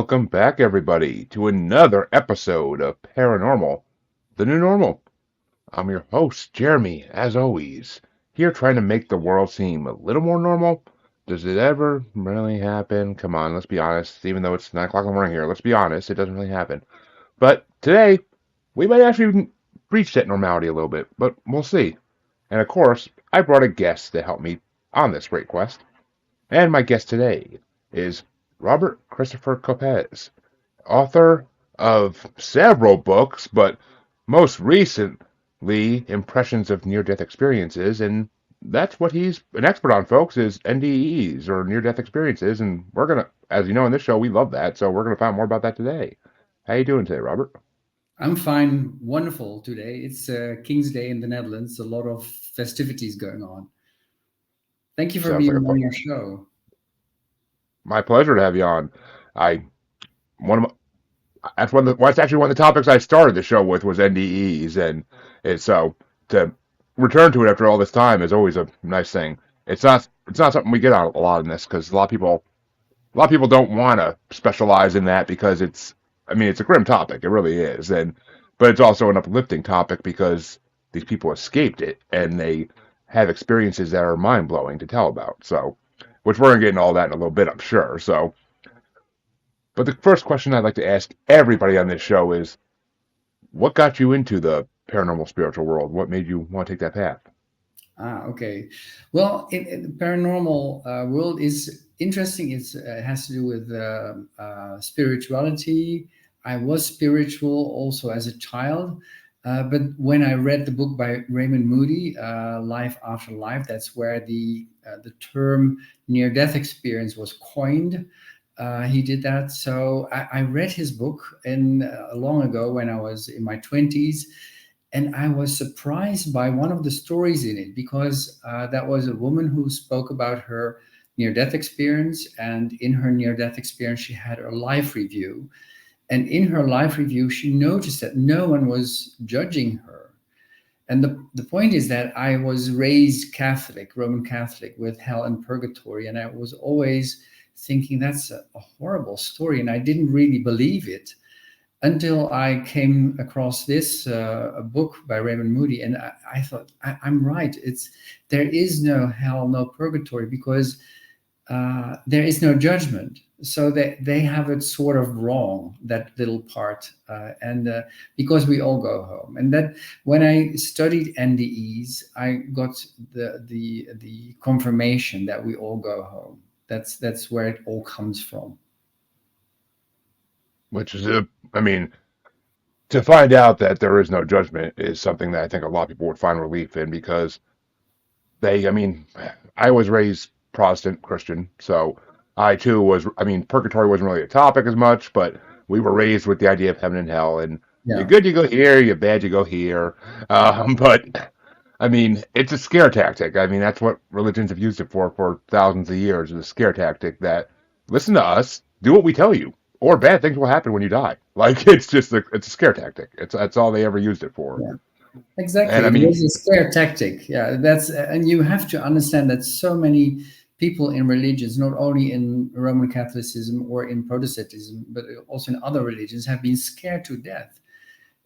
Welcome back, everybody, to another episode of Paranormal, the New Normal. I'm your host, Jeremy, as always, here trying to make the world seem a little more normal. Does it ever really happen? Come on, let's be honest. Even though it's 9 o'clock in the morning here, let's be honest, it doesn't really happen. But today, we might actually reach that normality a little bit, but we'll see. And of course, I brought a guest to help me on this great quest. And my guest today is Robert Christopher Copez, author of several books, but most recently, Impressions of Near-Death Experiences, and that's what he's an expert on, folks, is NDEs, or near-death experiences, and we're going to, as you know in this show, we love that, so we're going to find more about that today. How you doing today, Robert? I'm fine, wonderful today. It's King's Day in the Netherlands, a lot of festivities going on. Thank you for Sounds like being on your show. my pleasure to have you on. I one of that's one of the, well, that's actually one of the topics I started the show with was NDEs, and it's so to return to it after all this time is always a nice thing. It's not something we get on a lot in this because a lot of people don't want to specialize in that because it's a grim topic, it really is, and but it's also an uplifting topic because these people escaped it and they have experiences that are mind blowing to tell about. So, which we're gonna get into all that in a little bit, I'm sure. So, but the first question I'd like to ask everybody on this show is what got you into the paranormal spiritual world? What made you want to take that path? Okay. Well, the paranormal world is interesting. It has to do with spirituality. I was spiritual also as a child. But when I read the book by Raymond Moody, Life After Life, that's where the term near-death experience was coined. He did that. So I read his book long ago when I was in my 20s, and I was surprised by one of the stories in it because that was a woman who spoke about her near-death experience, and in her near-death experience, she had a life review, and in her life review, she noticed that no one was judging her. And the point is that I was raised Catholic, Roman Catholic, with hell and purgatory. And I was always thinking that's a horrible story. And I didn't really believe it until I came across this a book by Raymond Moody. And I thought, I'm right. There is no hell, no purgatory, because there is no judgment. So they have it sort of wrong, that little part, and because we all go home. And that when I studied NDEs, I got the confirmation that we all go home. That's where it all comes from. Which is, I mean, to find out that there is no judgment is something that I think a lot of people would find relief in because I mean, I was raised Protestant Christian, so I too purgatory wasn't really a topic as much, but we were raised with the idea of heaven and hell, and you're Yeah. good, you go here, you're bad, you go here. But I mean, it's a scare tactic. I mean, that's what religions have used it for thousands of years, is a scare tactic that listen to us, do what we tell you, or bad things will happen when you die. Like it's a scare tactic. That's all they ever used it for. Yeah. Exactly, And I it mean, was a scare tactic. Yeah, and you have to understand that so many people in religions, not only in Roman Catholicism or in Protestantism, but also in other religions, have been scared to death,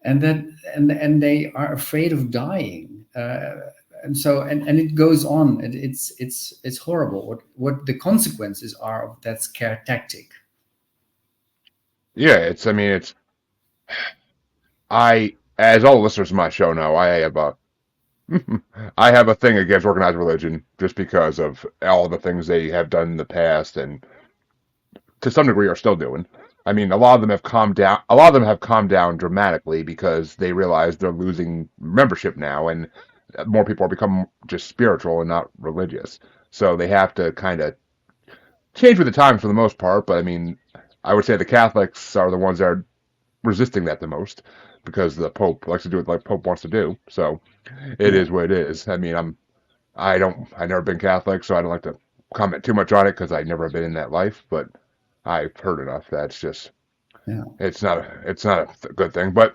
and and they are afraid of dying. And so and it goes on. It's horrible. What the consequences are of that scare tactic. yeah, it's as all the listeners of my show know, I have a thing against organized religion just because of all the things they have done in the past and to some degree are still doing. I mean, a lot of them have calmed down. A lot of them have calmed down dramatically because they realize they're losing membership now, and more people are becoming just spiritual and not religious. So they have to kind of change with the times for the most part. But I mean, I would say the Catholics are the ones that are resisting that the most because the Pope likes to do it like Pope wants to do. So it Yeah, is what it is. I mean, I've never been Catholic, so I don't like to comment too much on it because I never been in that life. But I've heard enough. That's just yeah. it's not a good thing. But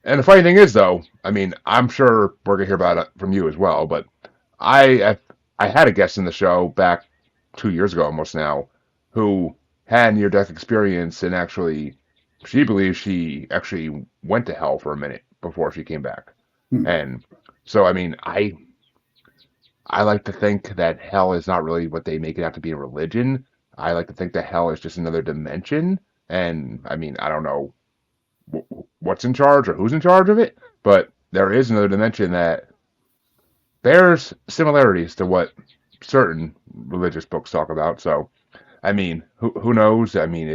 and the funny thing is, though, I mean, I'm sure we're gonna hear about it from you as well. But I I had a guest in the show back 2 years ago almost now, who had near death experience and actually she believes she actually went to hell for a minute before she came back. Hmm. And so I mean I like to think that hell is not really what they make it out to be a religion. I like to think that hell is just another dimension. And I mean, I don't know what's in charge or who's in charge of it, but there is another dimension that bears similarities to what certain religious books talk about. So, I mean, who knows? I mean,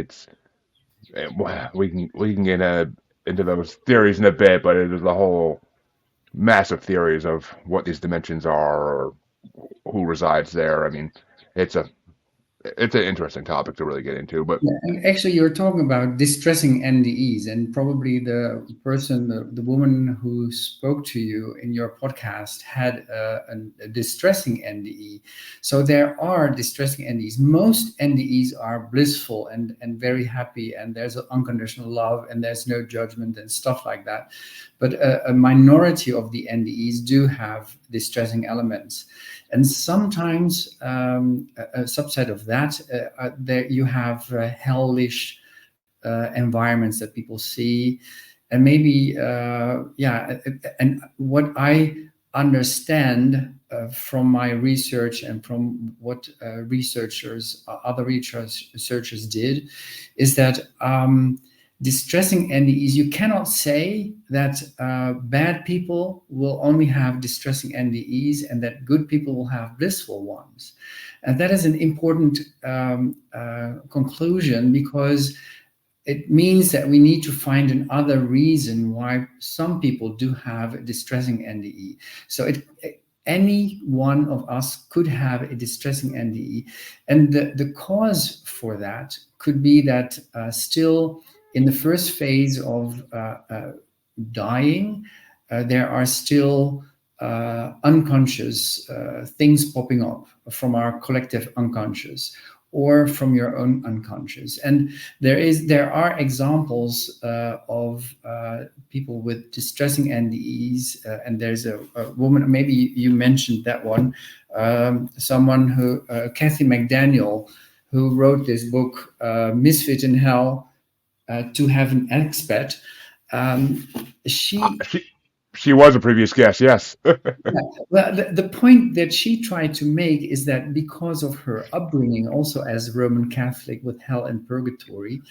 we can get into those theories in a bit, but it is a whole massive theories of what these dimensions are or who resides there. I mean, it's a it's an interesting topic to really get into, but Yeah, and actually, you're talking about distressing NDEs, and probably the person, the woman who spoke to you in your podcast had a distressing NDE. So there are distressing NDEs. Most NDEs are blissful and very happy, and there's an unconditional love, and there's no judgment and stuff like that. But a minority of the NDEs do have distressing elements. And sometimes a subset of that, there you have hellish environments that people see, and maybe yeah. And what I understand from my research and from what other researchers did, is that distressing NDEs, you cannot say that bad people will only have distressing NDEs and that good people will have blissful ones. And that is an important conclusion, because it means that we need to find another reason why some people do have a distressing NDE. So any one of us could have a distressing NDE. And the cause for that could be that still in the first phase of dying, there are still unconscious things popping up from our collective unconscious or from your own unconscious. And there are examples of people with distressing NDEs, and there's a woman, maybe you mentioned that one, someone who, Kathy McDaniel, who wrote this book, Misfit in Hell, to Have an Expat. Um, she she was a previous guest, yes. Yeah. Well, the point that she tried to make is that because of her upbringing, also as Roman Catholic with hell and purgatory,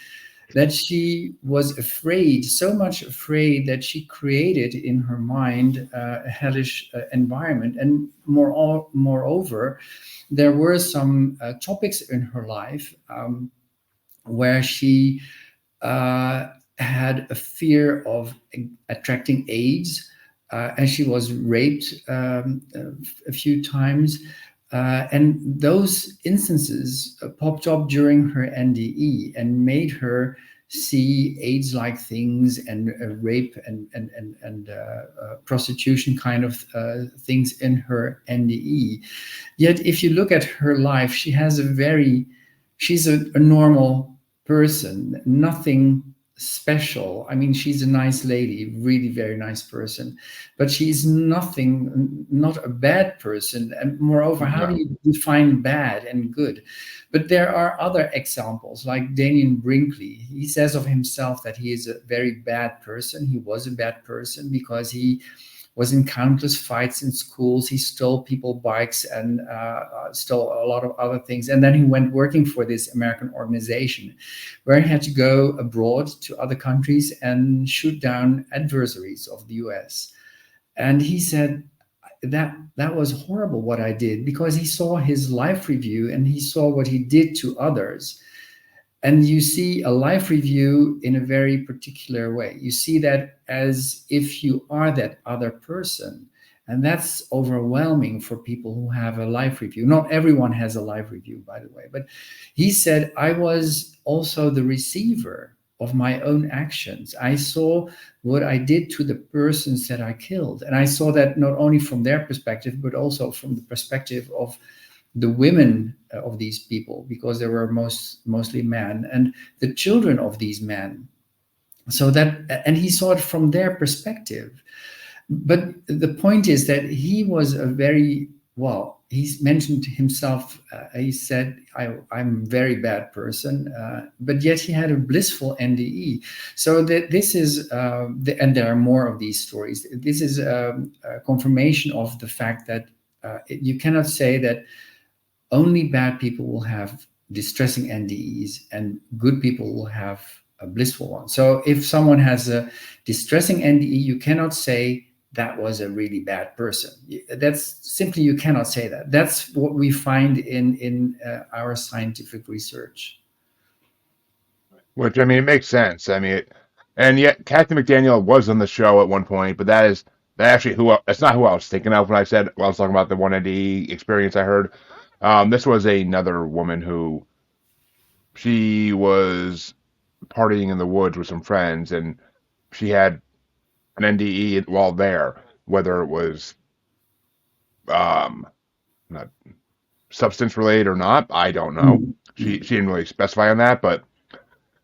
that she was afraid, so much afraid, that she created in her mind a hellish environment. And moreover, there were some topics in her life where she had a fear of attracting AIDS, and she was raped a few times. And those instances popped up during her NDE and made her see AIDS-like things and rape and prostitution kind of things in her NDE. Yet, if you look at her life, she's a normal person, nothing special. I mean, she's a nice lady, really very nice person, but she's not a bad person. And moreover, how do No. you define bad and good? But there are other examples, like Daniel Brinkley. He says of himself that he is a very bad person. He was a bad person because he was in countless fights in schools. He stole people bikes and stole a lot of other things. And then he went working for this American organization where he had to go abroad to other countries and shoot down adversaries of the US. And he said that was horrible what I did, because he saw his life review and he saw what he did to others. And you see a life review in a very particular way. You see that as if you are that other person. And that's overwhelming for people who have a life review. Not everyone has a life review, by the way. But he said, I was also the receiver of my own actions. I saw what I did to the persons that I killed. And I saw that not only from their perspective, but also from the perspective of the women of these people, because they were mostly men, and the children of these men. So that, and he saw it from their perspective. But the point is that he was a very well, he's mentioned himself. He said, I'm a very bad person, but yet he had a blissful NDE. So this is, and there are more of these stories. This is a confirmation of the fact that you cannot say that only bad people will have distressing NDEs and good people will have a blissful one. So if someone has a distressing NDE, you cannot say that was a really bad person. That's simply, you cannot say that. That's what we find in our scientific research. Which, I mean, it makes sense. I mean, and yet Kathy McDaniel was on the show at one point, but that actually that's not who I was thinking of when I was talking about the 1ND experience I heard. This was another woman who she was partying in the woods with some friends, and she had an NDE while there, whether it was um, not substance related or not, I don't know. Mm, She didn't really specify on that, but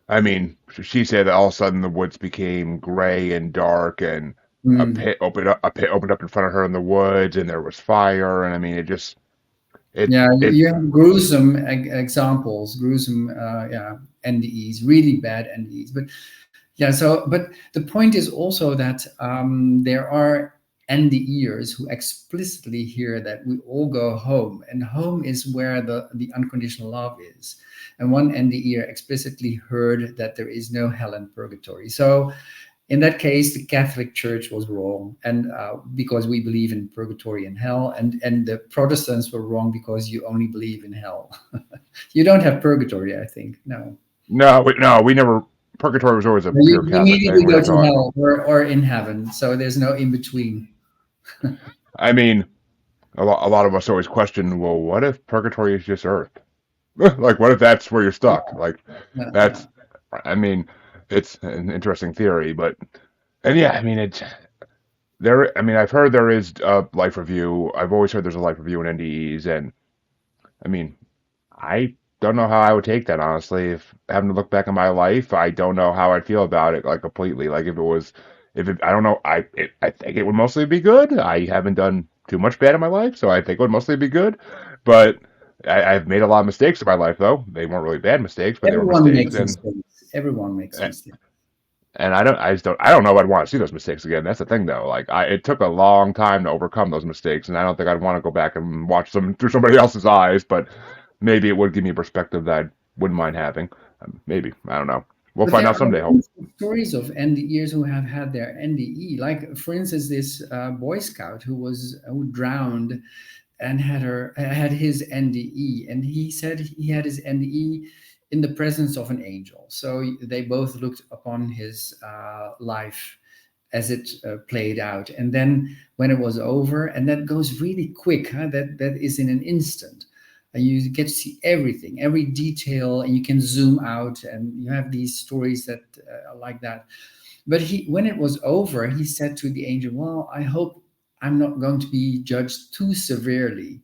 I mean, she said that all of a sudden the woods became gray and dark, and mm. a pit opened up in front of her in the woods, and there was fire, and I mean, Yeah, it you have gruesome examples, gruesome, yeah, NDEs, really bad NDEs. But yeah, so but the point is also that there are NDEers who explicitly hear that we all go home, and home is where the unconditional love is. And one NDEer explicitly heard that there is no hell and purgatory. So in that case, the Catholic Church was wrong, and because we believe in purgatory and hell, and the Protestants were wrong because you only believe in hell. You don't have purgatory, I think. No, no, we never. Purgatory was always a pure you Catholic thing immediately we go were to taught. hell or in heaven. So there's no in between. I mean, a lot of us always question, well, what if purgatory is just Earth? Like, what if that's where you're stuck? Like, Yeah, yeah. that's, I mean, it's an interesting theory, but, and yeah, I mean, I mean, I've heard there is a life review. I've always heard there's a life review in NDEs, and I mean, I don't know how I would take that, honestly. If having to look back on my life, I don't know how I'd feel about it, like, completely. Like, I don't know, I think it would mostly be good. I haven't done too much bad in my life, so I think it would mostly be good. But I've made a lot of mistakes in my life, though. They weren't really bad mistakes, but they were Everyone mistakes, makes mistakes. Everyone makes mistakes. and I don't know if I'd want to see those mistakes again. That's the thing, though. Like, it took a long time to overcome those mistakes, and I don't think I'd want to go back and watch them through somebody else's eyes. But maybe it would give me a perspective that I wouldn't mind having. Maybe, I don't know. We'll But find there out are someday. Hope. also stories of NDEers who have had their NDE. Like, for instance, this Boy Scout who drowned and had his NDE, and he said he had his NDE in the presence of an angel. So they both looked upon his life as it played out, and then when it was over, and that goes really quick, huh? That is in an instant. And you get to see everything, every detail, and you can zoom out, and you have these stories that are like that. But when it was over, he said to the angel, "Well, I hope I'm not going to be judged too severely."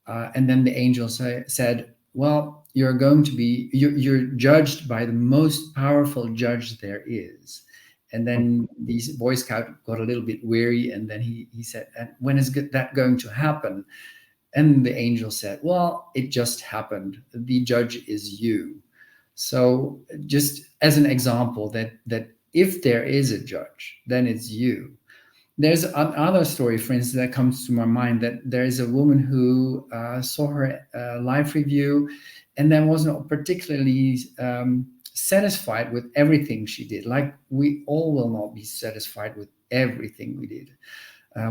And then the angel said, "Well, you're judged by the most powerful judge there is." And then these Boy Scout got a little bit weary, and then he said, "And when is that going to happen?" And the angel said, "Well, it just happened. The judge is you." So just as an example that if there is a judge, then it's you. There's another story, for instance, that comes to my mind, that there is a woman who saw her live review and then wasn't particularly satisfied with everything she did. Like, we all will not be satisfied with everything we did.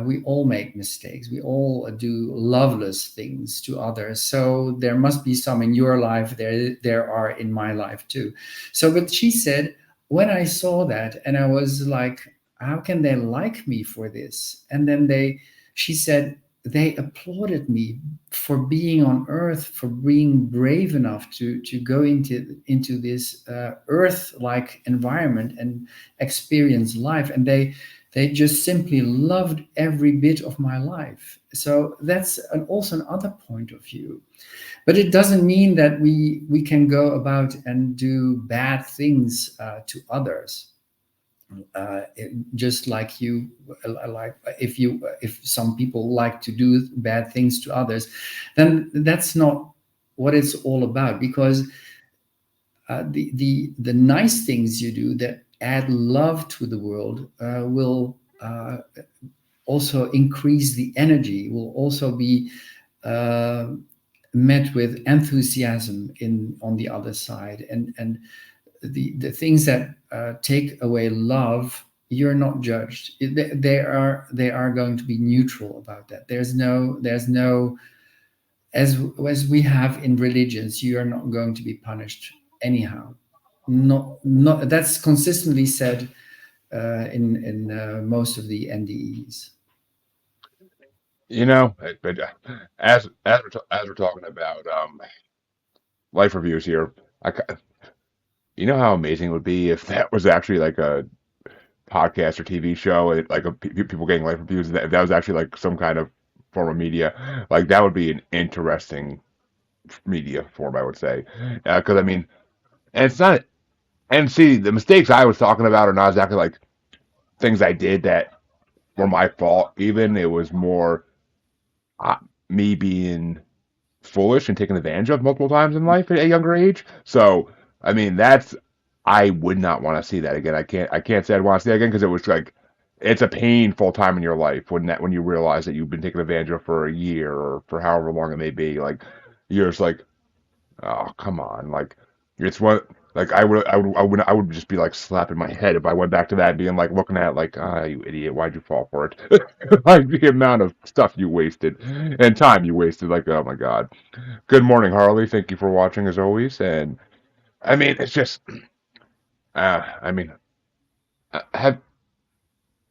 We all make mistakes. We all do loveless things to others. So there must be some in your life. There are in my life too. So, but she said, when I saw that, and I was like, how can they like me for this? And then she said, they applauded me for being on earth, for being brave enough to go into this earth-like environment and experience life. And they just simply loved every bit of my life. So that's also another point of view. But it doesn't mean that we can go about and do bad things to others. Just like you, like if some people like to do bad things to others, then that's not what it's all about. Because the nice things you do that add love to the world will also increase the energy, will also be uh, met with enthusiasm in on the other side. And the things that take away love, you're not judged. They are going to be neutral about that. There's no, as we have in religions, you are not going to be punished anyhow. Not that's consistently said in most of the NDEs. But as we're talking about life reviews here, I, you know how amazing it would be if that was actually like a podcast or TV show, and like people getting life reviews. That was actually like some kind of form of media. Like that would be an interesting media form, I would say. Because I mean, and it's not. And see, the mistakes I was talking about are not exactly like things I did that were my fault. Even it was more uh, me being foolish and taken advantage of multiple times in life at a younger age. So, I mean, that's I would not want to see that again. I can't say I'd want to see that again because it was like it's a painful time in your life when you realize that you've been taken advantage of for a year or for however long it may be. Like you're just like, oh, come on. Like it's one like I would just be like slapping my head if I went back to that, being like looking at like, ah, you idiot, why'd you fall for it? Like the amount of stuff you wasted and time you wasted. Like, oh my God. Good morning, Harley. Thank you for watching as always. And I mean, it's just, I mean, have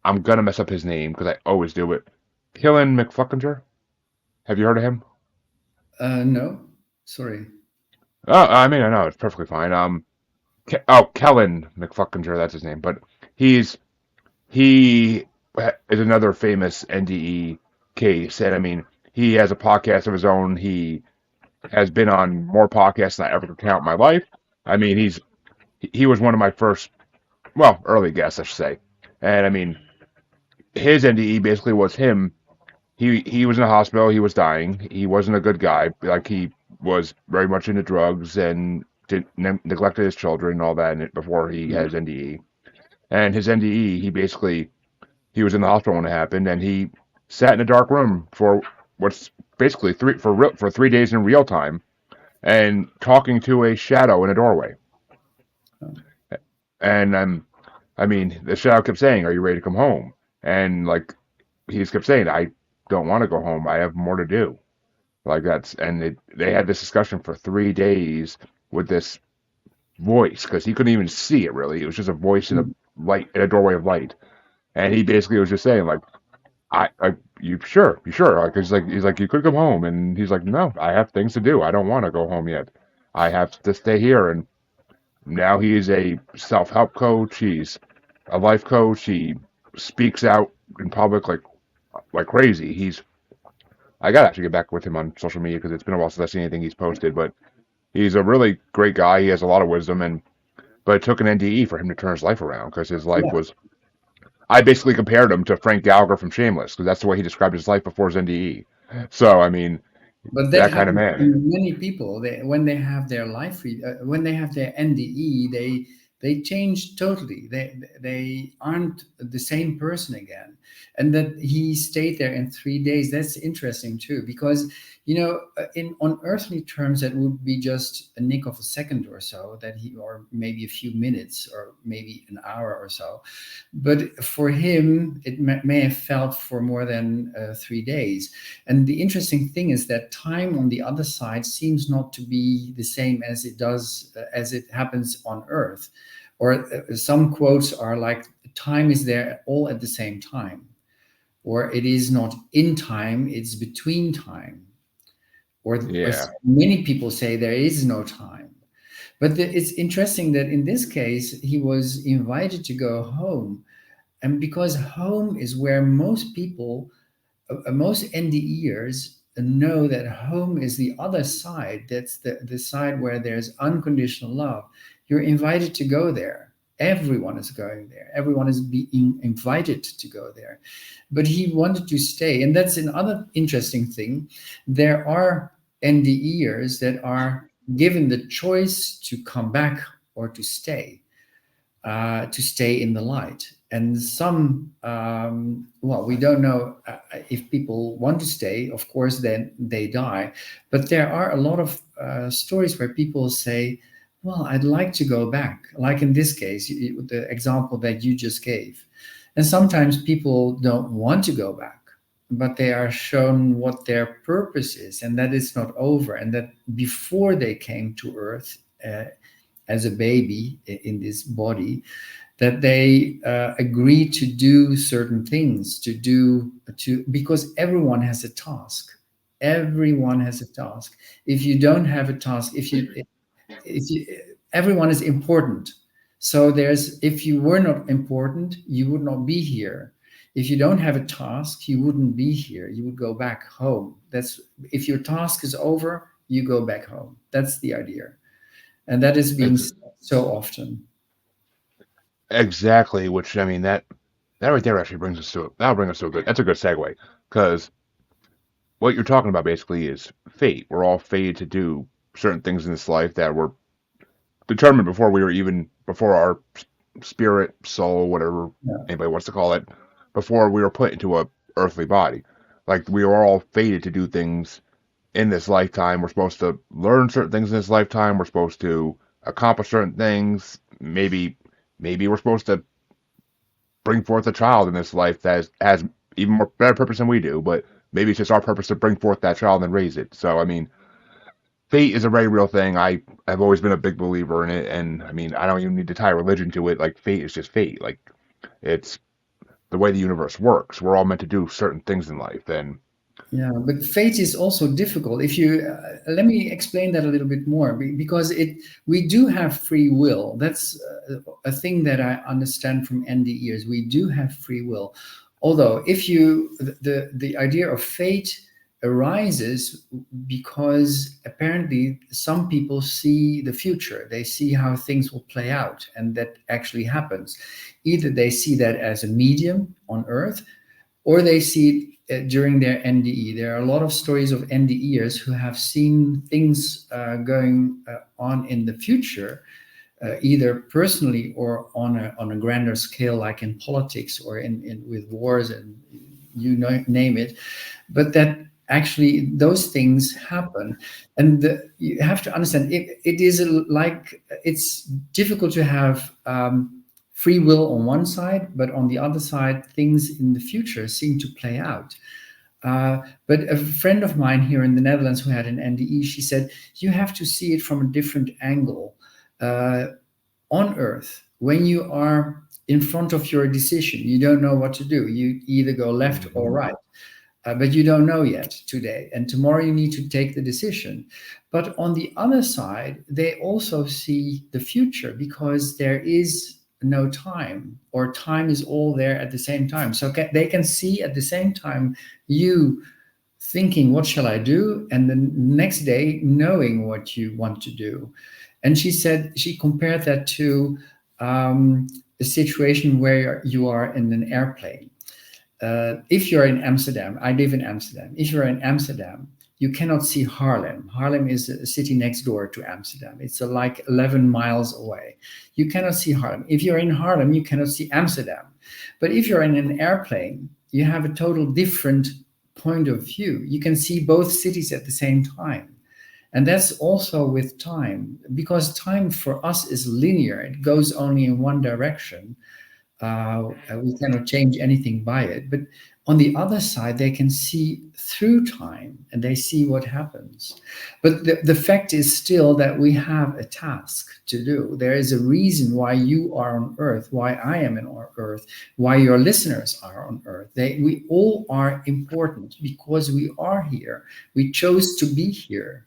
I'm gonna mess up his name because I always do it. Killen McFuckinger. Have you heard of him? No, sorry. Oh, I mean, I know it's perfectly fine. Kellen McFuckinger, that's his name. But he's he is another famous NDE case, and I mean, he has a podcast of his own. He has been on more podcasts than I ever could count in my life. I mean, he was one of my first, well, early guests, I should say. And I mean, his NDE basically was him. He was in a hospital. He was dying. He wasn't a good guy. Like he was very much into drugs and neglected his children and all that before he had his NDE. And his NDE, he was in the hospital when it happened, and he sat in a dark room for what's basically for 3 days in real time, and talking to a shadow in a doorway. And I mean, the shadow kept saying, "Are you ready to come home?" And like he just kept saying, "I don't want to go home. I have more to do." Like that's and they had this discussion for 3 days with this voice because he couldn't even see it really. It was just a voice in a light in a doorway of light, and he basically was just saying like, you sure?" Like he's like, you could come home, and he's like, "No, I have things to do. I don't want to go home yet. I have to stay here." And now he is a self-help coach. He's a life coach. He speaks out in public like crazy. I gotta actually get back with him on social media because it's been a while since I've seen anything he's posted. But he's a really great guy. He has a lot of wisdom, but it took an NDE for him to turn his life around because his life Yeah, was. I basically compared him to Frank Gallagher from Shameless because that's the way he described his life before his NDE. So I mean, but that that kind of happens to man. many people. When they have their when they have their NDE, they change totally. They aren't the same person again. And that he stayed there in 3 days. That's interesting too, because in on earthly terms, that would be just a nick of a second or so, that he, or maybe a few minutes, or maybe an hour or so. But for him, it may have felt for more than 3 days. And the interesting thing is that time on the other side seems not to be the same as it does as it happens on Earth. Or some quotes are like, time is there all at the same time. Or it is not in time, it's between time. Or Yeah, many people say there is no time. But it's interesting that in this case, he was invited to go home. And because home is where most people, most NDEers know that home is the other side. That's the side where there's unconditional love. You're invited to go there. Everyone is going there. Everyone is being invited to go there. But he wanted to stay. And that's another interesting thing. There are NDEers that are given the choice to come back or to stay in the light. And some, well, we don't know if people want to stay. Of course, then they die. But there are a lot of stories where people say, well, I'd like to go back. Like in this case, the example that you just gave. And sometimes people don't want to go back, but they are shown what their purpose is, and that it's not over, and that before they came to Earth, as a baby in this body, that they agree to do certain things, to because everyone has a task. Everyone has a task. If you don't have a task, if you everyone is important. So there's, if you were not important, you would not be here. If you don't have a task, you wouldn't be here. You would go back home. That's, if your task is over, you go back home. That's the idea. And that is being Ex- said so often. exactly, which I mean that right there actually brings us to that'll bring us to a good that's a good segue because what you're talking about basically is fate. We're all fated to do certain things in this life that were determined before we were even before our spirit, soul, whatever Yeah. anybody wants to call it, before we were put into a earthly body. Like we are all fated to do things in this lifetime. We're supposed to learn certain things in this lifetime. We're supposed to accomplish certain things. Maybe we're supposed to bring forth a child in this life that has even more better purpose than we do. But maybe it's just our purpose to bring forth that child and raise it. So I mean, fate is a very real thing. I have always been a big believer in it, and I mean, I don't even need to tie religion to it. Like fate is just fate. Like it's the way the universe works. We're all meant to do certain things in life, and Yeah, but fate is also difficult. If you let me explain that a little bit more, because it we do have free will. That's a thing that I understand from NDEers. We do have free will. Although, if you the idea of fate arises because apparently some people see the future. They see how things will play out, and that actually happens. Either they see that as a medium on Earth, or they see it during their NDE. There are a lot of stories of NDEers who have seen things going on in the future, either personally or on a grander scale, like in politics or in with wars and name it. But that actually those things happen, and you have to understand it is like it's difficult to have. Free will on one side, but on the other side, things in the future seem to play out. But a friend of mine here in the Netherlands who had an NDE, she said, you have to see it from a different angle. Uh, on Earth, when you are in front of your decision, you don't know what to do. You either go left or mm-hmm. right. But you don't know yet today. And tomorrow you need to take the decision. But on the other side, they also see the future because there is no time, or time is all there at the same time. So they can see at the same time you thinking, what shall I do? And the next day, knowing what you want to do. And she said, she compared that to a situation where you are in an airplane. If you're in Amsterdam, I live in Amsterdam. If you're in Amsterdam, you cannot see Haarlem. Haarlem is a city next door to Amsterdam. It's like 11 miles away. You cannot see Haarlem. If you're in Haarlem, you cannot see Amsterdam. But if you're in an airplane, you have a total different point of view. You can see both cities at the same time. And that's also with time, because time for us is linear. It goes only in one direction. We cannot change anything by it. But on the other side, they can see through time and they see what happens. But the fact is still that we have a task to do. There is a reason why you are on Earth, why I am on Earth, why your listeners are on Earth. We all are important because we are here. We chose to be here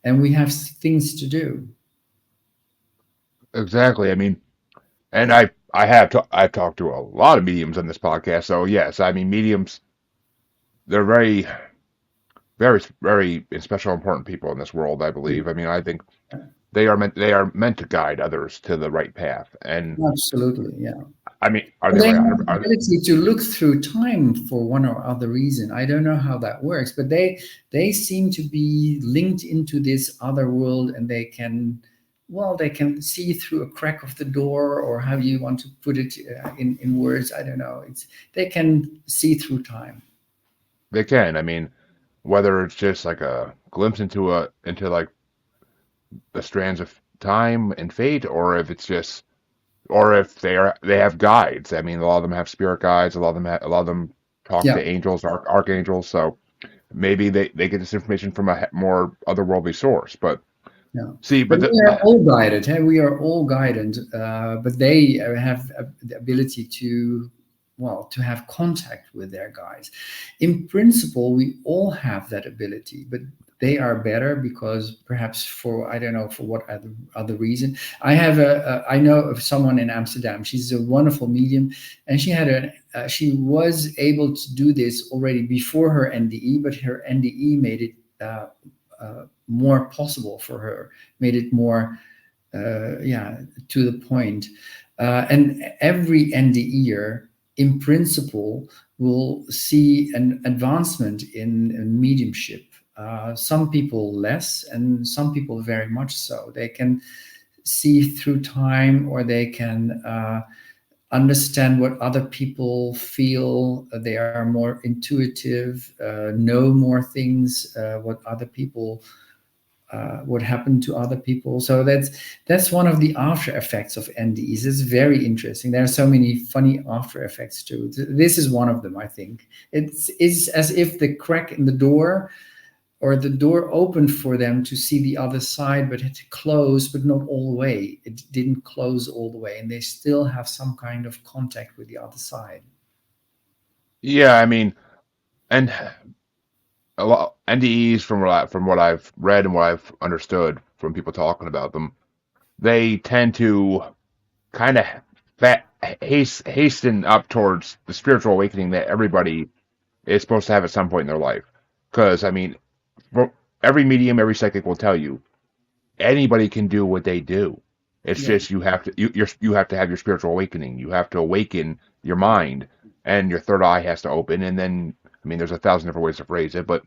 and we have things to do. Exactly. I mean, and I've talked to a lot of mediums on this podcast, so yes, I mean mediums they're very very, very special, important people in this world, I believe. I mean, I think they are meant to guide others to the right path. And Absolutely, yeah. I mean, are they They right? have the ability to look through time for one or other reason. I don't know how that works, but they seem to be linked into this other world, and they can, well, they can see through a crack of the door, or how you want to put it in words. I don't know. It's they can see through time. They can. I mean, whether it's just like a glimpse into like the strands of time and fate, or if it's just, or if they have guides. I mean, a lot of them have spirit guides. A lot of them talk Yeah, to angels, archangels. So maybe they get this information from a more otherworldly source. But yeah. see, But but we are all guided. Hey? We are all guided, but they have the ability to, well, to have contact with their guides. In principle, we all have that ability, but they are better because perhaps for, I don't know for what other reason. I know of someone in Amsterdam. She's a wonderful medium, and she was able to do this already before her NDE, but her NDE made it. More possible for her, made it more, yeah, to the point. And every NDEer, in principle, will see an advancement in mediumship. Some people less, and some people very much so. They can see through time, or they can understand what other people feel. They are more intuitive, know more things, what other people what happened to other people. So that's one of the after effects of NDEs. It's very interesting. There are so many funny after effects too. This is one of them, I think. It's as if the crack in the door, or the door opened for them to see the other side, but it closed, but not all the way. It didn't close all the way, and they still have some kind of contact with the other side. yeah, I mean, and a lot NDEs from what I've read and what I've understood from people talking about them, they tend to kind of hasten up towards the spiritual awakening that everybody is supposed to have at some point in their life. Because I mean, for every medium, every psychic will tell you anybody can do what they do. It's Yeah, just you have to have your spiritual awakening. You have to awaken your mind, and your third eye has to open. And then, I mean, there's a thousand different ways to phrase it, but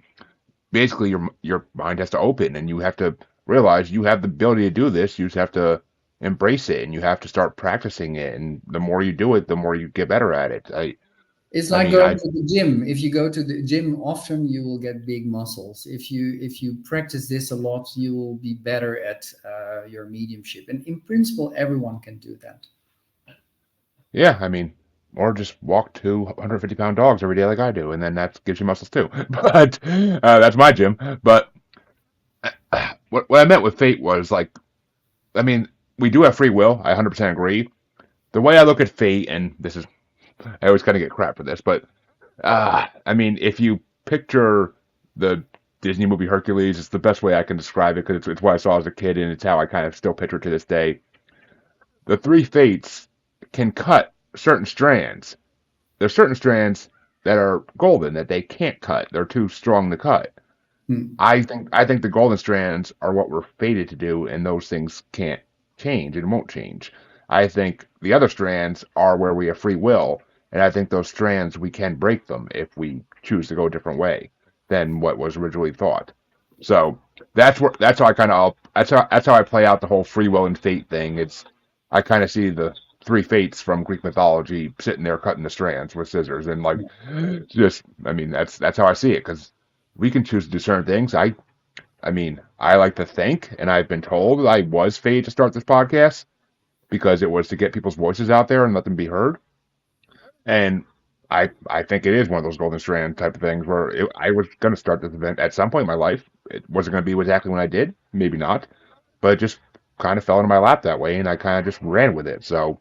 basically, your mind has to open, and you have to realize you have the ability to do this. You just have to embrace it, and you have to start practicing it. And the more you do it, the more you get better at it. it's I like mean, going to the gym. If you go to the gym often, you will get big muscles. If you practice this a lot, you will be better at your mediumship. And in principle, everyone can do that. yeah, I mean, or just walk 250-pound dogs every day like I do, and then that gives you muscles too. But that's my gym. But what I meant with fate was like, I mean, we do have free will. I 100% agree. The way I look at fate, and this is, I always kind of get crap for this, but I mean, if you picture the Disney movie Hercules, it's the best way I can describe it because it's what I saw as a kid, and it's how I kind of still picture it to this day. The three fates can cut certain strands. There's certain strands that are golden that they can't cut. They're too strong to cut. Hmm. I think the golden strands are what we're fated to do, and those things can't change and won't change. I think the other strands are where we have free will, and I think those strands we can break them if we choose to go a different way than what was originally thought. So that's how I play out the whole free will and fate thing. It's I kind of see the three fates from Greek mythology sitting there cutting the strands with scissors, and like just I mean that's how I see it because we can choose to do certain things. I mean, I like to think, and I've been told I was fated to start this podcast because it was to get people's voices out there and let them be heard. And I think it is one of those golden strand type of things where I was going to start this event at some point in my life. It wasn't going to be exactly when I did, maybe not, but it just kind of fell into my lap that way, and I kind of just ran with it. So,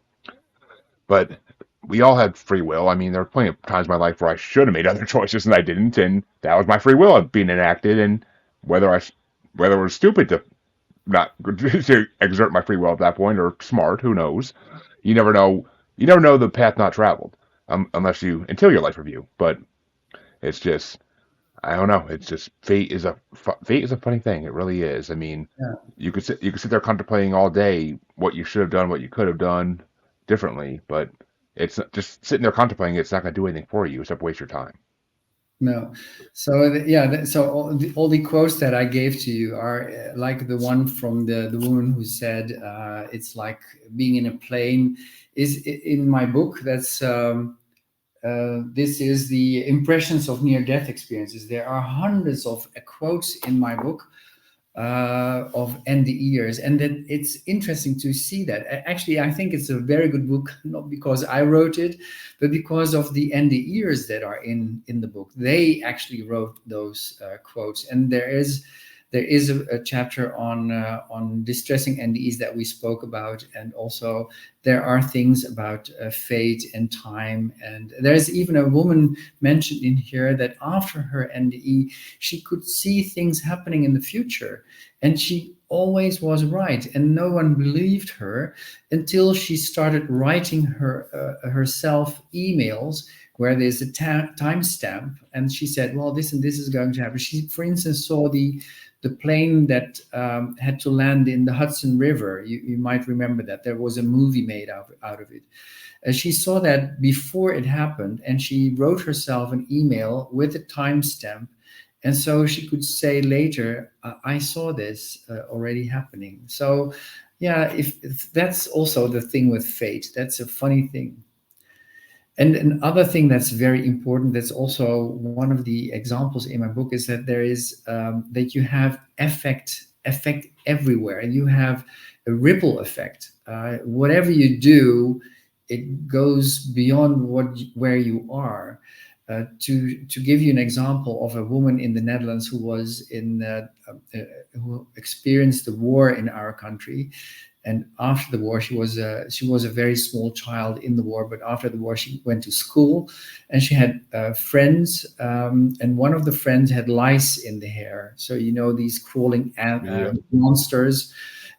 but we all had free will. I mean, there were plenty of times in my life where I should have made other choices and I didn't, and that was my free will being enacted. And whether I whether it was stupid to not to exert my free will at that point or smart, who knows? You never know. You never know the path not traveled, unless you until your life review. But it's just I don't know. It's just fate is a funny thing. It really is. I mean, Yeah. you could sit there contemplating all day what you should have done, what you could have done differently, but it's just sitting there contemplating. It's not going to do anything for you except waste your time. No. So yeah, so all the quotes that I gave to you are like the one from the woman who said it's like being in a plane is in my book. That's this is the impressions of near death experiences. There are hundreds of quotes in my book of NDEers, and that it's interesting to see that. Actually, I think it's a very good book, not because I wrote it, but because of the NDEers that are in the book. They actually wrote those quotes, and there is a chapter on distressing NDEs that we spoke about, and also there are things about fate and time. And there's even a woman mentioned in here that after her NDE, she could see things happening in the future, and she always was right, and no one believed her until she started writing herself emails where there's a timestamp, and she said, well, this and this is going to happen. She, for instance, saw the plane that had to land in the Hudson River. You might remember that there was a movie made out of it. She saw that before it happened, and she wrote herself an email with a timestamp. And so she could say later, I saw this already happening. So, yeah, if that's also the thing with fate, that's a funny thing. And another thing that's very important, that's also one of the examples in my book, is that there is that you have effect everywhere, and you have a ripple effect. Whatever you do, it goes beyond where you are. To give you an example of a woman in the Netherlands who was who experienced the war in our country, and after the war she was a very small child in the war, but after the war she went to school, and she had friends, and one of the friends had lice in the hair, so these crawling Yeah. monsters.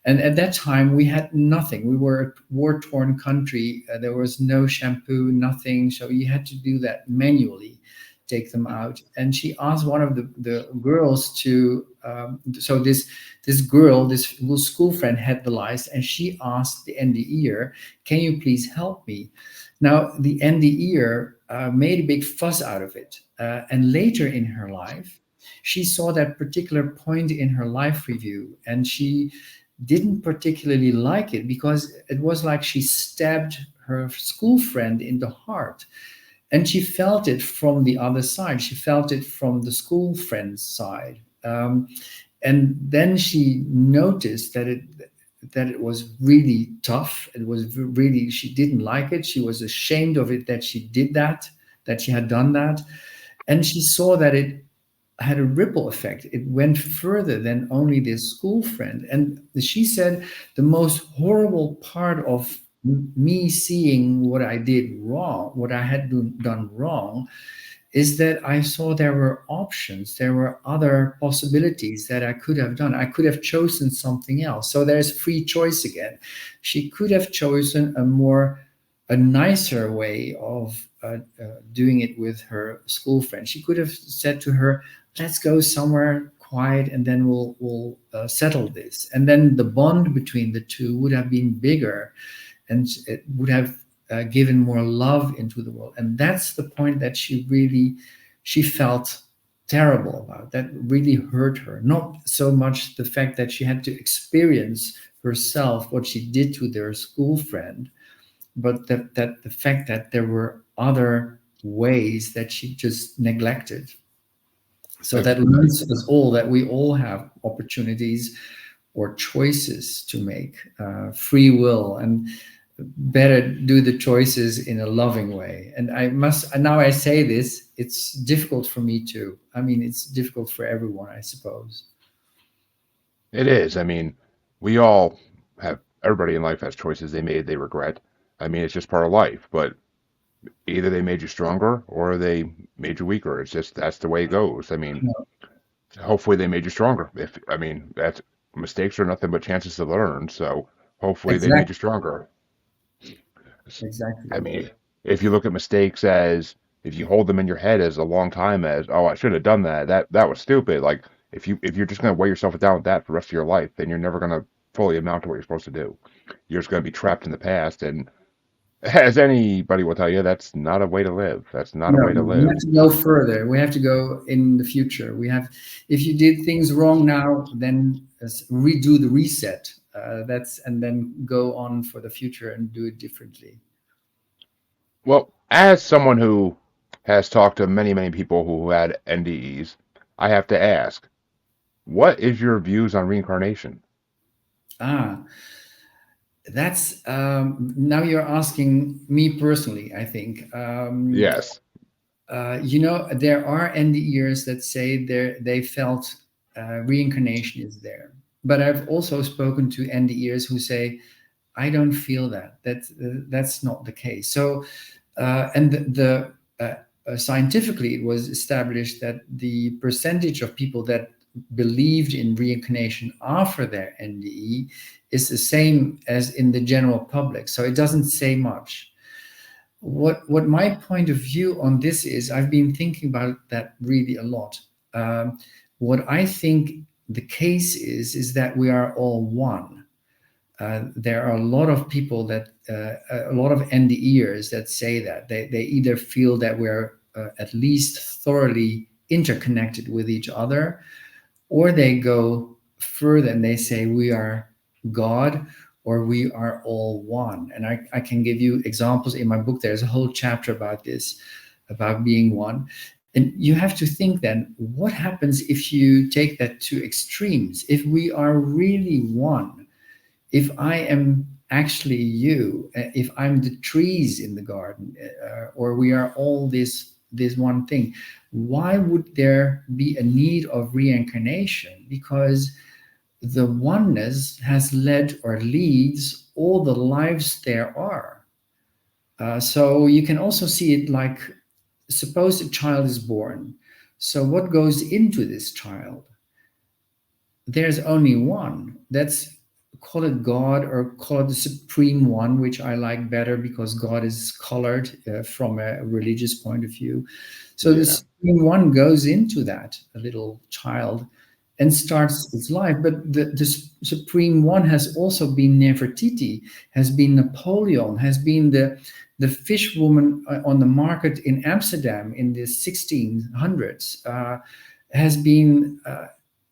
And at that time we had nothing. We were a war-torn country. There was no shampoo, nothing, so you had to do that manually, take them out. And she asked one of the girls to so this girl, this school friend, had the lice, and she asked the NDEer, can you please help me? Now the NDEer made a big fuss out of it, and later in her life she saw that particular point in her life review, and she didn't particularly like it because it was like she stabbed her school friend in the heart. And she felt it from the other side. She felt it from the school friend's side. And then she noticed that it was really tough. It was really, she didn't like it. She was ashamed of it, that she did that, that she had done that. And she saw that it had a ripple effect. It went further than only this school friend. And she said the most horrible part of me seeing what I did wrong, what I had done wrong, is that I saw there were options, there were other possibilities that I could have done. I could have chosen something else. So there's free choice again. She could have chosen a nicer way of doing it with her school friend. She could have said to her, let's go somewhere quiet, and then we'll settle this. And then the bond between the two would have been bigger, and it would have given more love into the world. And that's the point that she felt terrible about. That really hurt her. Not so much the fact that she had to experience herself what she did to their school friend, but that the fact that there were other ways that she just neglected. So I, that learns us all that we all have opportunities or choices to make, free will, and better do the choices in a loving way. And now I say this, it's difficult for me too. I mean, it's difficult for everyone, I suppose. it is. I mean, we all have, everybody in life has choices they made they regret. I mean, it's just part of life, but either they made you stronger or they made you weaker. It's just, that's the way it goes. I mean, No, hopefully they made you stronger. If, I mean, that's, mistakes are nothing but chances to learn. So hopefully they made exactly, you stronger. I exactly. mean, if you look at mistakes as if you hold them in your head as a long time as, oh, I should have done that. That was stupid. Like if you're just gonna weigh yourself down with that for the rest of your life, then you're never gonna fully amount to what you're supposed to do. You're just gonna be trapped in the past. And as anybody will tell you, that's not a way to live. That's not a No, way to no, we live. have to go further. We have to go in the future. We have, if you did things wrong now, then redo the reset. That's and then go on for the future and do it differently. Well, as someone who has talked to many people who had NDEs, I have to ask, what is your views on reincarnation? Ah, that's now you're asking me personally, I think. Yes. There are NDErs that say they felt reincarnation is there. But I've also spoken to NDErs who say, I don't feel that. That's not the case. So, and scientifically, it was established that the percentage of people that believed in reincarnation after their NDE is the same as in the general public. So it doesn't say much. What my point of view on this is, I've been thinking about that really a lot. What I think the case is that we are all one. There are a lot of people that a lot of NDEers that say that they either feel that we're at least thoroughly interconnected with each other, or they go further and they say we are God or we are all one. And I can give you examples in my book. There's a whole chapter about this, about being one. And you have to think then, what happens if you take that to extremes? If we are really one, if I am actually you, if I'm the trees in the garden, or we are all this one thing, why would there be a need of reincarnation? Because the oneness has led or leads all the lives there are. So you can also see it like, suppose a child is born. So what goes into this child? There's only one. That's, call it God or call it the supreme one, which I like better because God is colored from a religious point of view. So the Yeah. supreme one goes into that a little child and starts its life. But the supreme one has also been Nefertiti, has been Napoleon, has been the fish woman on the market in Amsterdam in the 1600s, has been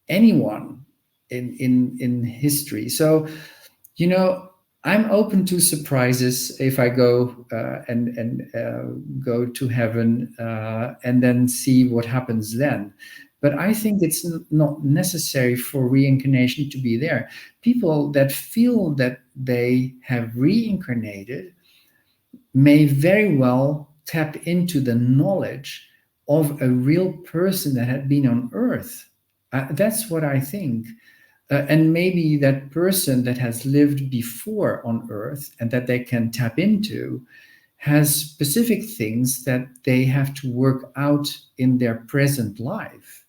anyone in history. So, you know, I'm open to surprises if I go and go to heaven and then see what happens then. But I think it's not necessary for reincarnation to be there. People that feel that they have reincarnated may very well tap into the knowledge of a real person that had been on Earth. That's what I think. And maybe that person that has lived before on Earth and that they can tap into has specific things that they have to work out in their present life.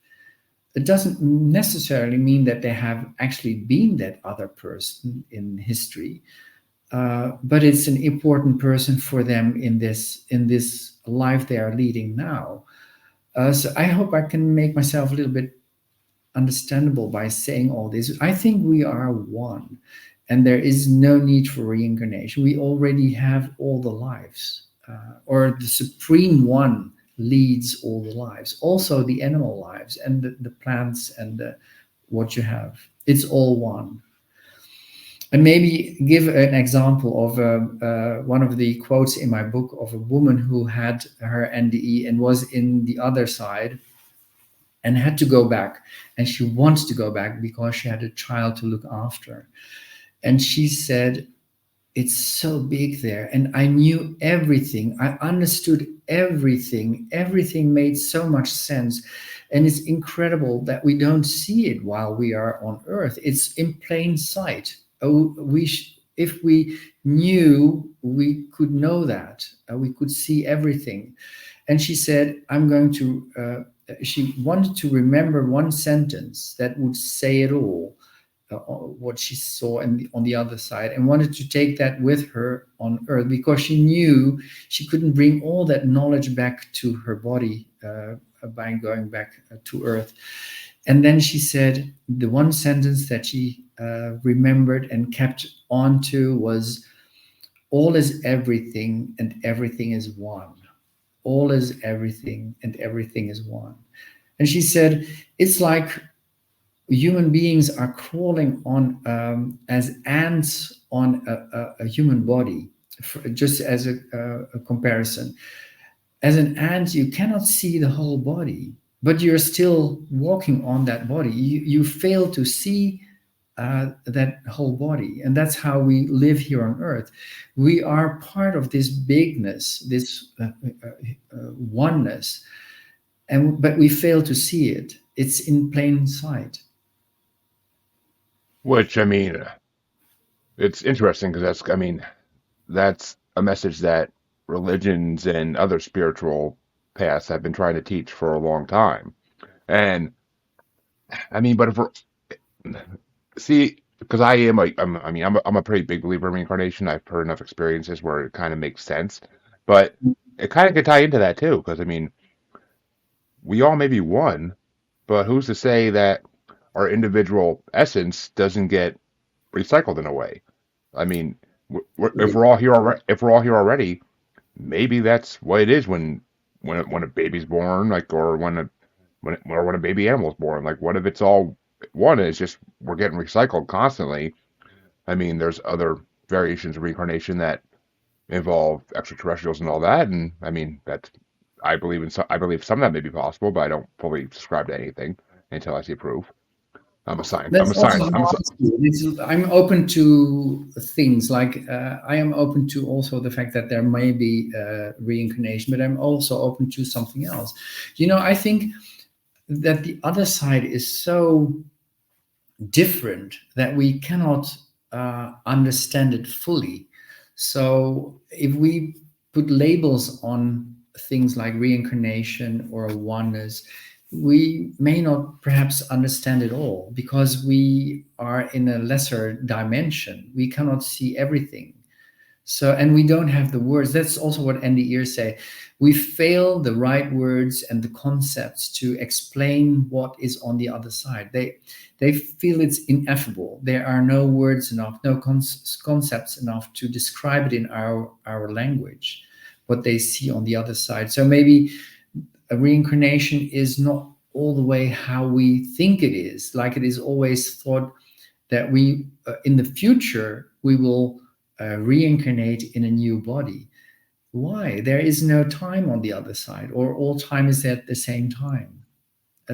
It doesn't necessarily mean that they have actually been that other person in history, but it's an important person for them in this life they are leading now. So I hope I can make myself a little bit understandable by saying all this. I think we are one, and there is no need for reincarnation. We already have all the lives, or the supreme one leads all the lives, also the animal lives and the plants and what you have. It's all one. And maybe give an example of one of the quotes in my book of a woman who had her NDE and was in the other side and had to go back. And she wants to go back because she had a child to look after. And she said, it's so big there. And I knew everything. I understood everything. Everything made so much sense. And it's incredible that we don't see it while we are on Earth. It's in plain sight. Oh, if we knew, we could know that. We could see everything. And she said, I'm going to, she wanted to remember one sentence that would say it all. what she saw and on the other side, and wanted to take that with her on Earth because she knew she couldn't bring all that knowledge back to her body by going back to Earth. And then she said the one sentence that she remembered and kept on to was, all is everything and everything is one. All is everything and everything is one. And she said, it's like human beings are crawling on as ants on a human body, just as a comparison. As an ant, you cannot see the whole body, but you're still walking on that body. You fail to see that whole body. And that's how we live here on earth. We are part of this bigness, this oneness, but we fail to see it. It's in plain sight. Which, I mean, it's interesting because that's a message that religions and other spiritual paths have been trying to teach for a long time. And but if we're see, because I am like, I'm a pretty big believer in reincarnation. I've heard enough experiences where it kind of makes sense, but it kind of could tie into that too. Because we all may be one, but who's to say that our individual essence doesn't get recycled in a way? I mean, if we're all here already, maybe that's what it is when a baby's born, like, or when a baby animal's born. Like, what if it's all one? Is just we're getting recycled constantly. I mean, there's other variations of reincarnation that involve extraterrestrials and all that, and I mean that's I believe some of that may be possible, but I don't fully subscribe to anything until I see proof. I'm a science. I'm That's a also science. I'm a, how I see it. I'm open to things like I am open to also the fact that there may be reincarnation, but I'm also open to something else. I think that the other side is so different that we cannot understand it fully. So if we put labels on things like reincarnation or oneness, we may not perhaps understand it all because we are in a lesser dimension. We cannot see everything. So, and we don't have the words. That's also what Andy Ear say. We fail the right words and the concepts to explain what is on the other side. They feel it's ineffable. There are no words enough, no concepts enough to describe it in our language, what they see on the other side. So maybe a reincarnation is not all the way how we think it is. Like it is always thought that we, in the future, we will reincarnate in a new body. Why? There is no time on the other side, or all time is at the same time.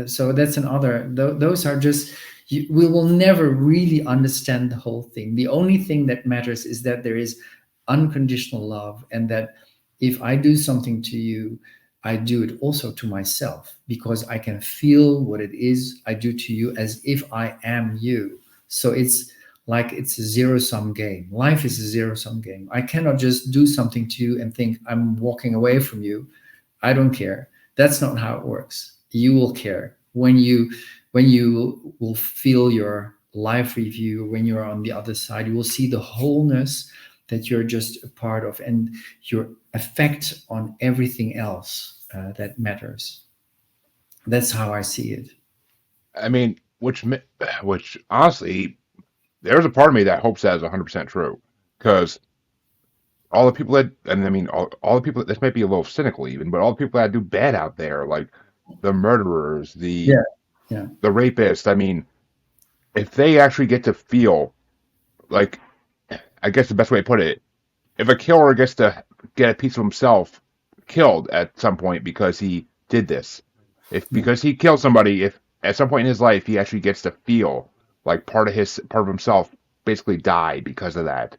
So that's another, those are just, we will never really understand the whole thing. The only thing that matters is that there is unconditional love, and that if I do something to you, I do it also to myself, because I can feel what it is I do to you as if I am you. So it's like it's a zero-sum game. Life is a zero-sum game. I cannot just do something to you and think I'm walking away from you. I don't care. That's not how it works. You will care when you will feel your life review. When you're on the other side, you will see the wholeness that you're just a part of, and your effect on everything else that matters. That's how I see it. I mean, which honestly, there's a part of me that hopes that is 100% true, because all the people that, and I mean, all the people, this might be a little cynical even, but all the people that do bad out there, like the murderers, Yeah, yeah, the rapists, I mean, if they actually get to feel, like, I guess the best way to put it, if a killer gets to get a piece of himself killed at some point because he did this, if yeah. because he killed somebody, if at some point in his life he actually gets to feel like part of himself basically died because of that.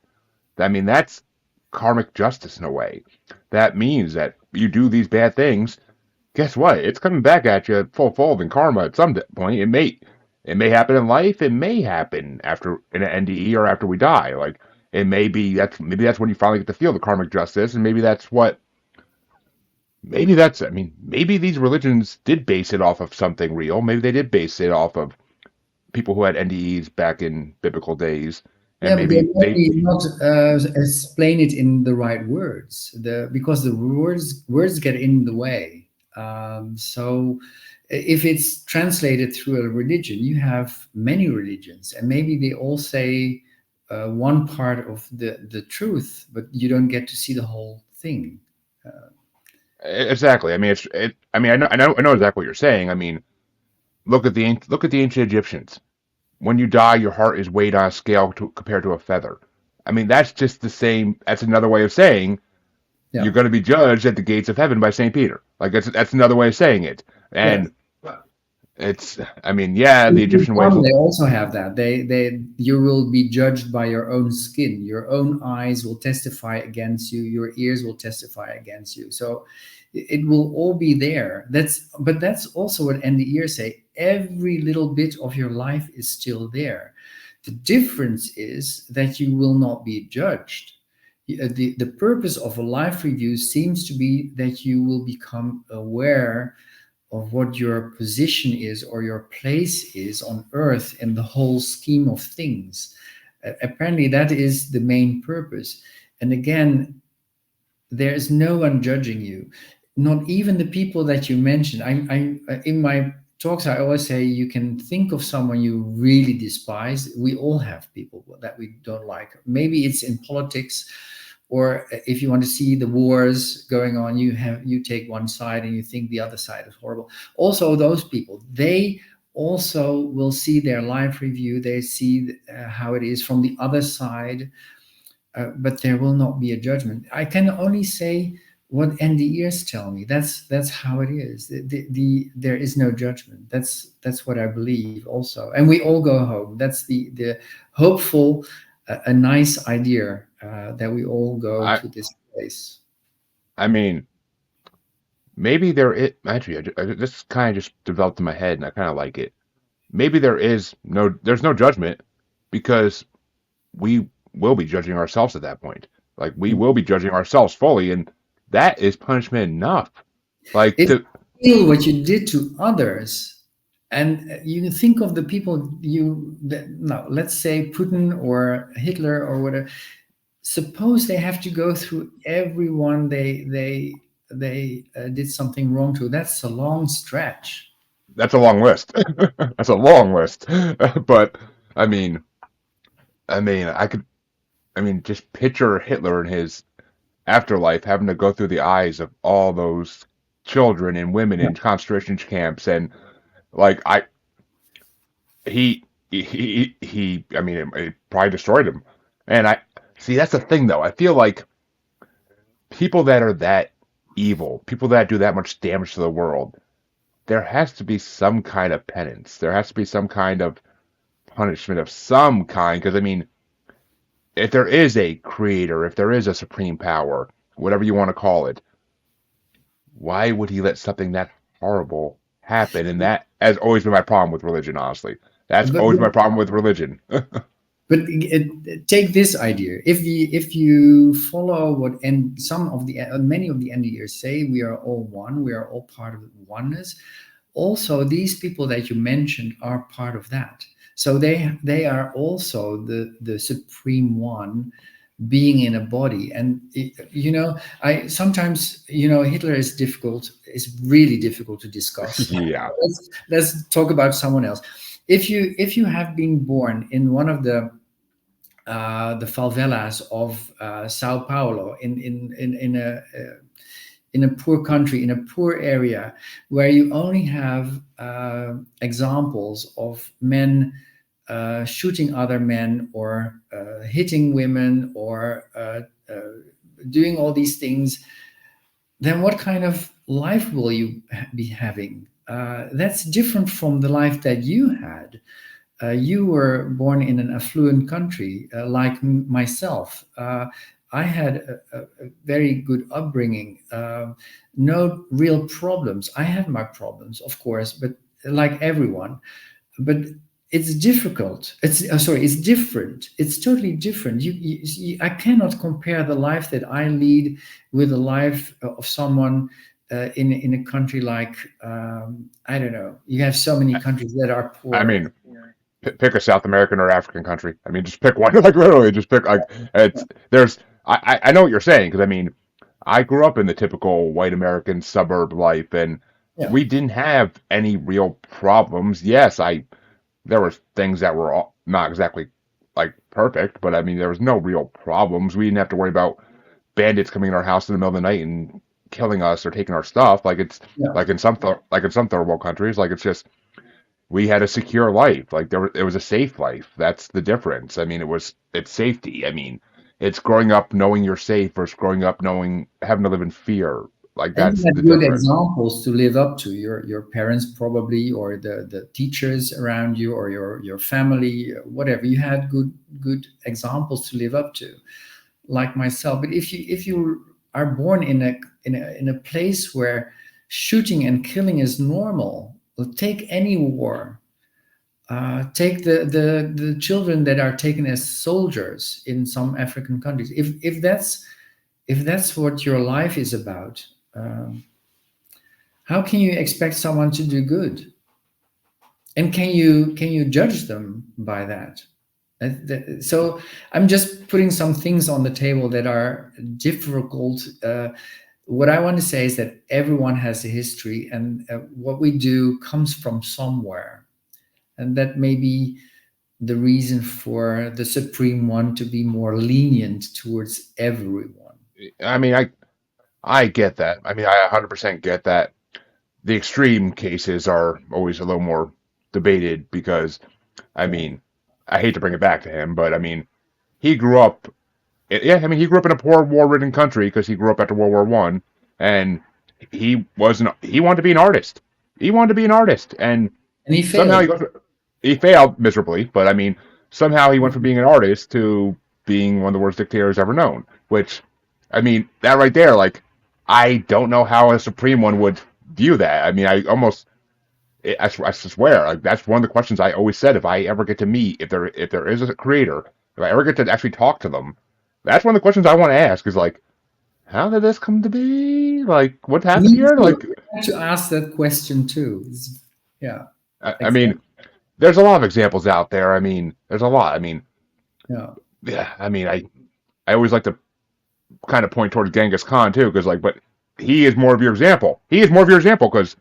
I mean, that's karmic justice in a way. That means that you do these bad things, guess what? It's coming back at you full fold in karma at some point. It may happen in life. It may happen after in an NDE or after we die. Like it may be maybe that's when you finally get to feel the karmic justice, and maybe that's maybe these religions did base it off of something real. Maybe they did base it off of people who had NDEs back in biblical days, and Yeah, but they maybe they maybe not explain it in the right words. Because the words get in the way. So if it's translated through a religion, you have many religions, and maybe they all say one part of the truth, but you don't get to see the whole thing. exactly. I mean, I mean, I know exactly what you're saying. I mean, look at the ancient Egyptians. When you die, your heart is weighed on a scale compared to a feather. I mean, that's just the same. That's another way of saying Yeah. you're going to be judged at the gates of heaven by Saint Peter. Like that's another way of saying it. Yeah. And it's, I mean, yeah, the In Egyptian ways. Islam, they also have that. You will be judged by your own skin. Your own eyes will testify against you. Your ears will testify against you. So it will all be there. But that's also what end the ears say. Every little bit of your life is still there. The difference is that you will not be judged. The purpose of a life review seems to be that you will become aware of what your position is or your place is on earth in the whole scheme of things. Apparently, that is the main purpose. And again, there is no one judging you, not even the people that you mentioned. In my talks, I always say you can think of someone you really despise. We all have people that we don't like. Maybe it's in politics, or if you want to see the wars going on, you take one side and you think the other side is horrible. Also, those people, they also will see their life review. They see how it is from the other side, but there will not be a judgment. I can only say what NDEs tell me. That's how it is. There is no judgment. That's what I believe also. And we all go home. That's the hopeful, a nice idea that we all go I, to this place. I mean, maybe there is actually. This kind of just developed in my head, and I kind of like it. Maybe there's no judgment because we will be judging ourselves at that point. Like we will be judging ourselves fully, and that is punishment enough. Like If to you feel what you did to others, and you can think of the people no, let's say Putin or Hitler or whatever. Suppose they have to go through everyone they did something wrong to. That's a long stretch. that's a long list. That's a long list. But I mean, I could. I mean, just picture Hitler in his afterlife having to go through the eyes of all those children and women Yeah. in concentration camps, and like I mean, it probably destroyed him. And I see that's the thing, though. I feel like people that are that evil, people that do that much damage to the world, there has to be some kind of penance. There has to be some kind of punishment of some kind. Because I mean, if there is a creator, if there is a supreme power, whatever you want to call it, why would he let something that horrible happen? And that has always been my problem with religion, honestly. That's But always my problem with religion. take this idea. If you follow what and some of the many of the NDEs say, we are all one. We are all part of oneness. Also, these people that you mentioned are part of that. So they are also the supreme one being in a body. And I sometimes, Hitler is difficult, is really difficult to discuss. Yeah, Let's talk about someone else. If you have been born in one of the favelas of Sao Paulo, in a poor country, in a poor area, where you only have examples of men shooting other men, or hitting women, or doing all these things, then what kind of life will you be having? That's different from the life that you had. You were born in an affluent country, like myself. I had a very good upbringing, no real problems. I have my problems, of course, but like everyone. But it's difficult. It's different. It's totally different. I cannot compare the life that I lead with the life of someone in a country like I don't know. You have so many countries that are I poor. mean, Pick a South American or African country. I mean, just pick one. Like literally, just pick. Like it's there's. I know what you're saying because I mean, I grew up in the typical white American suburb life, and Yeah. we didn't have any real problems. Yes, I there was things that were not exactly like perfect, but I mean, there was no real problems. We didn't have to worry about bandits coming in our house in the middle of the night and killing us or taking our stuff. Like it's Yeah. like in some third world countries, like it's just we had a secure life. Like it was a safe life. That's the difference. I mean, it's safety. I mean, it's growing up knowing you're safe versus growing up knowing having to live in fear. Like And that's you the had good difference. examples to live up to, your parents probably, or the teachers around you, or your family, whatever. You had good examples to live up to, like myself. But if you are born in a place where shooting and killing is normal, well, take any war. Take the children that are taken as soldiers in some African countries. If that's what your life is about, how can you expect someone to do good? And can you judge them by that? So I'm just putting some things on the table that are difficult. What I want to say is that everyone has a history, and what we do comes from somewhere, and that may be the reason for the Supreme One to be more lenient towards everyone. I mean, I get that. I mean, I 100% get that. The extreme cases are always a little more debated because I Yeah. mean, I hate to bring it back to him, but I mean, he grew up. Yeah, I mean, he grew up in a poor, war-ridden country because he grew up after World War One, and he wasn't. He wanted to be an artist. He wanted to be an artist, and And he somehow failed. he failed miserably. But I mean, somehow he went from being an artist to being one of the worst dictators ever known. Which, I mean, that right there, like, I don't know how a supreme one would view that. I mean, I swear, like that's one of the questions I always said. If I ever get to meet, if there is a creator, if I ever get to actually talk to them, that's one of the questions I want to ask. Is like, how did this come to be? Like, what happened Me here? too. Like, I had to ask that question too. Yeah, I exactly. mean, there's a lot of examples out there. I mean, there's a lot. I mean, Yeah. yeah. I mean, I always like to kind of point towards Genghis Khan too, because like, but he is more of your example. He is more of your example because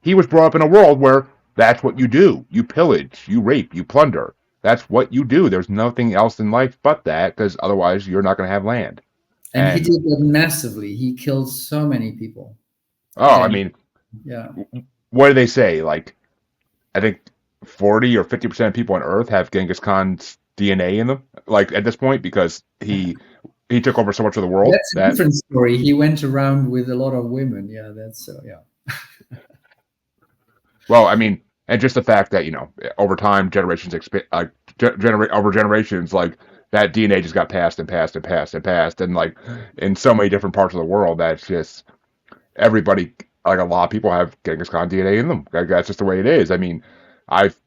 he was brought up in a world where that's what you do. You pillage, you rape, you plunder. That's what you do. There's nothing else in life but that, because otherwise you're not going to have land. And he And did that massively. He killed so many people. oh, I And mean, yeah. what do they say? Like, I think 40 or 50% of people on Earth have Genghis Khan's DNA in them. Like at this point, because he took over so much of the world That's a that different story. He went around with a lot of women. Yeah, that's so. Yeah. well, I mean, and just the fact that over time, generations generate over generations, like that DNA just got passed and passed and passed and passed, and like in so many different parts of the world, that's just everybody. Like a lot of people have Genghis Khan DNA in them. Like, that's just the way it is. I mean, I've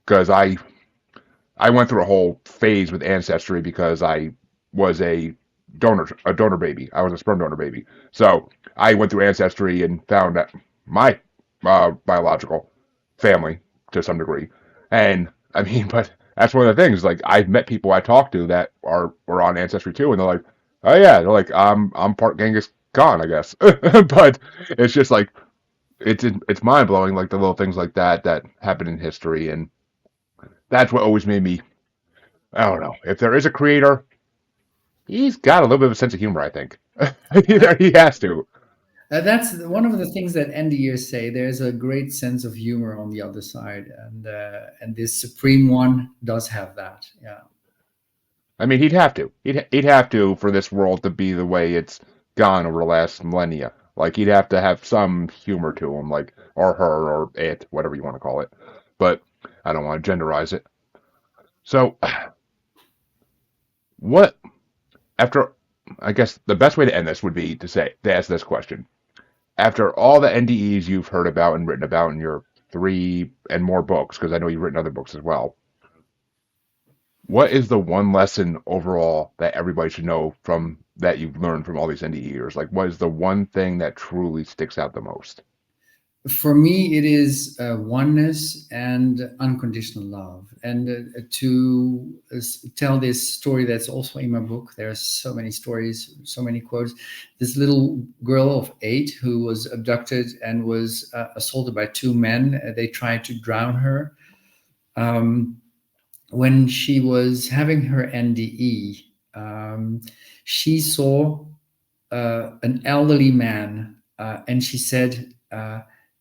because I went through a whole phase with ancestry because I was a donor baby. I was a sperm donor baby. So I went through ancestry and found that my biological family to some degree. And I mean, but that's one of the things. Like I've met people I talked to that were on ancestry too, and they're like, oh yeah, they're like I'm part Genghis Khan, I guess. But it's just like it's mind blowing, like the little things like that happen in history, and that's what always made me I don't know. If there is a creator, he's got a little bit of a sense of humor, I think. Uh, He has to. that's one of the things that NDers say. There's a great sense of humor on the other side, and this Supreme One does have that. Yeah. I mean, he'd have to. He'd have to for this world to be the way it's gone over the last millennia. Like he'd have to have some humor to him, like or her or it, whatever you want to call it. But I don't want to genderize it. So, what after? I guess the best way to end this would be to ask this question. After all the NDEs you've heard about and written about in your three and more books, because I know you've written other books as well, what is the one lesson overall that everybody should know from that you've learned from all these NDE years? Like, what is the one thing that truly sticks out the most? For me, it is oneness and unconditional love. And to tell this story that's also in my book, there are so many stories, so many quotes. This little girl of 8 who was abducted and was assaulted by 2 men. They tried to drown her. Um, when she was having her NDE, she saw an elderly man, and she said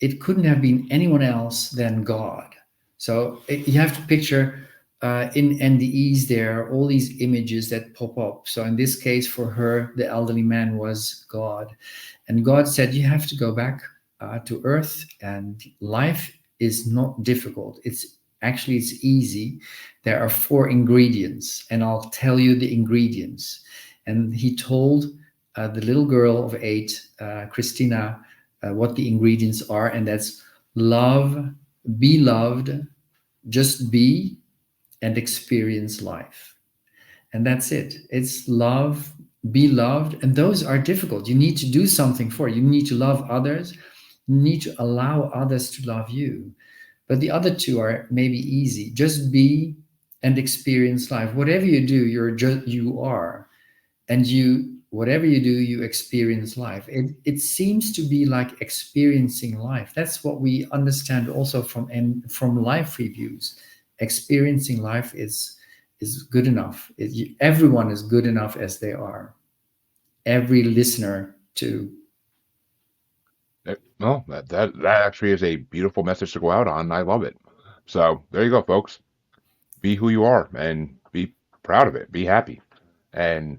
it couldn't have been anyone else than God. So you have to picture in NDEs there are all these images that pop up. So in this case, for her, the elderly man was God, and God said, "You have to go back to Earth, and life is not difficult. It's easy. There are 4 ingredients, and I'll tell you the ingredients." And he told the little girl of 8, Christina, what the ingredients are, and that's love, be loved, just be, and experience life. And that's it. It's love, be loved, and those are difficult. You need to do something for it. You need to love others. You need to allow others to love you. But the other 2 are maybe easy. Just be and experience life. Whatever you do, you are, and you whatever you do, you experience life. It seems to be like experiencing life. That's what we understand also from life reviews. Experiencing life is good enough. Everyone is good enough as they are. Every listener too. Well, that actually is a beautiful message to go out on. I love it. So there you go, folks. Be who you are and be proud of it. Be happy. And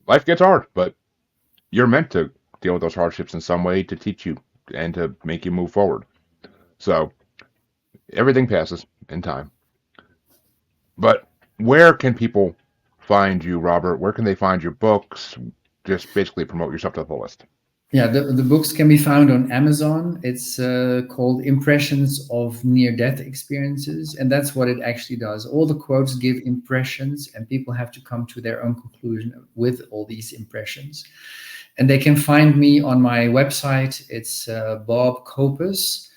life gets hard, but you're meant to deal with those hardships in some way to teach you and to make you move forward. So everything passes in time. But where can people find you, Robert? Where can they find your books? Just basically promote yourself to the fullest. Yeah, the books can be found on Amazon. It's called Impressions of Near-Death Experiences, and that's what it actually does. All the quotes give impressions, and people have to come to their own conclusion with all these impressions. And they can find me on my website. It's Bob Copus,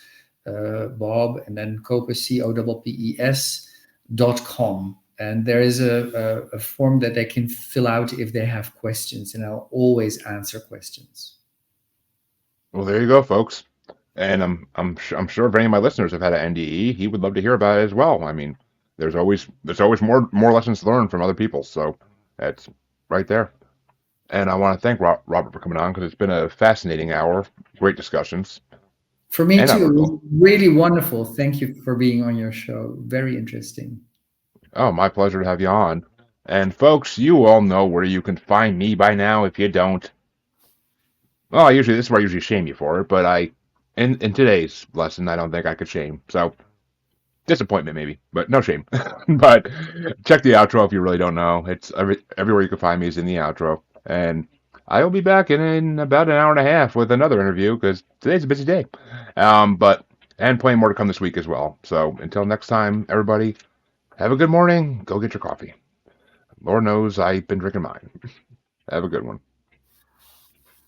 Bob, and then Copus, COPPES.com. And there is a form that they can fill out if they have questions, and I'll always answer questions. Well, there you go, folks. And I'm sure if any of my listeners have had an NDE, he would love to hear about it as well. I mean, there's always more lessons to learn from other people. So that's right there. And I want to thank Robert for coming on because it's been a fascinating hour, great discussions, For me and too, it was admirable. really wonderful. Thank you for being on your show. Very interesting. Oh, my pleasure to have you on. And folks, you all know where you can find me by now. If you don't, well, this is where I usually shame you for it, but in today's lesson, I don't think I could shame. So disappointment maybe, but no shame. But check the outro if you really don't know. It's everywhere you can find me is in the outro, and I will be back in about an hour and a half with another interview because today's a busy day. But and plenty more to come this week as well. So until next time, everybody, have a good morning. Go get your coffee. Lord knows I've been drinking mine. Have a good one.